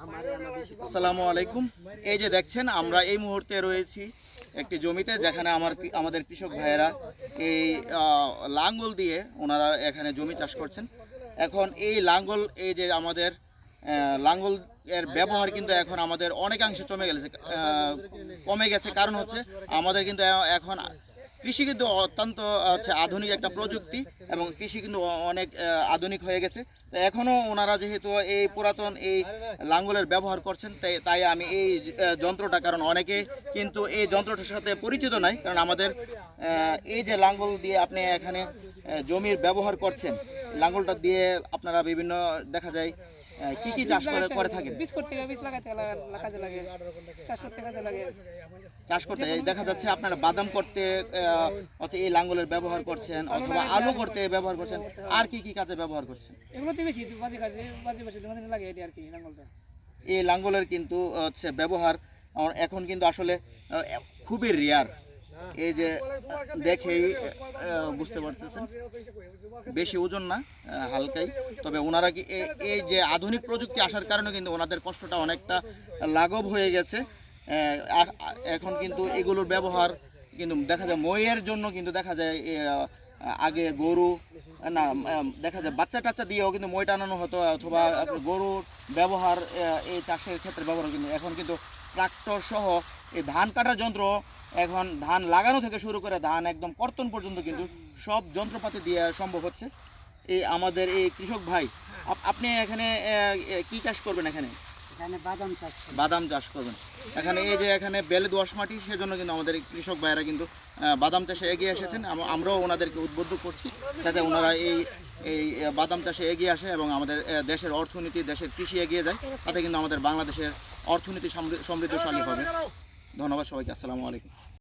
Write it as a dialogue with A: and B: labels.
A: আসসালামু আলাইকুম। এই যে দেখছেন আমরা এই মুহূর্তে রয়েছি একটি জমিতে, যেখানে আমাদের কৃষক ভাইয়েরা এই লাঙ্গল দিয়ে ওনারা এখানে জমি চাষ করছেন। এখন এই লাঙ্গল, এই যে আমাদের লাঙ্গল এর ব্যবহার কিন্তু এখন আমাদের অনেকাংশে কমে গেছে। কারণ হচ্ছে আমাদের কিন্তু এখন কৃষি কিন্তু অত্যন্ত আধুনিক একটা প্রযুক্তি, এবং কৃষি কিন্তু অনেক আধুনিক হয়ে গেছে। তো এখনও ওনারা যেহেতু এই পুরাতন এই লাঙ্গলের ব্যবহার করছেন, তাই আমি এই যন্ত্রটা, কারণ অনেকে কিন্তু এই যন্ত্রটার সাথে পরিচিত নাই, কারণ আমাদের এই যে লাঙ্গল দিয়ে আপনি এখানে জমির ব্যবহার করছেন, লাঙ্গলটা দিয়ে আপনারা বিভিন্ন দেখা যায় কি কি চাষ করে থাকেন? চাষ করতে দেখা যাচ্ছে আপনারা বাদাম করতে এই লাঙ্গলের ব্যবহার করছেন, অথবা আলু করতে ব্যবহার করছেন, আর কি কি কাজে ব্যবহার করছেন? এই লাঙ্গলের কিন্তু ব্যবহার এখন কিন্তু আসলে খুবই রেয়ার। এই যে দেখেই বুঝতে পারতেছেন, বেশি ওজন না, হালকাই। তবে ওনারা কি এই যে আধুনিক প্রযুক্তি আসার কারণে কিন্তু ওনাদের কষ্টটা অনেকটা লাঘব হয়ে গেছে। এখন কিন্তু এগুলোর ব্যবহার কিন্তু দেখা যায় মইয়ের জন্য, কিন্তু দেখা যায় আগে গরু না, দেখা যায় বাচ্চা টাচ্চা দিয়েও কিন্তু মই টানানো হতো, অথবা গরুর ব্যবহার এই চাষের ক্ষেত্রে ব্যবহার, কিন্তু এখন কিন্তু ট্রাক্টর সহ এই ধান কাটার যন্ত্র, এখন ধান লাগানো থেকে শুরু করে ধান একদম কর্তন পর্যন্ত কিন্তু সব যন্ত্রপাতি দিয়ে সম্ভব হচ্ছে। এই আমাদের এই কৃষক ভাই, আপনি এখানে কি চাষ করবেন? এখানে বাদাম চাষ করবেন। এখানে এই যে এখানে বেলে দোআঁশ মাটি, সেজন্য কিন্তু আমাদের কৃষক ভাইয়েরা কিন্তু বাদাম চাষে এগিয়ে এসেছেন। আমরাও ওনাদেরকে উদ্বুদ্ধ করছি যাতে ওনারা এই বাদাম চাষে এগিয়ে আসে, এবং আমাদের দেশের অর্থনীতি, দেশের কৃষি এগিয়ে যায়। তাতে কিন্তু আমাদের বাংলাদেশের অর্থনীতি সমৃদ্ধশালী হবে। ধন্যবাদ সবাইকে। আসসালামু আলাইকুম।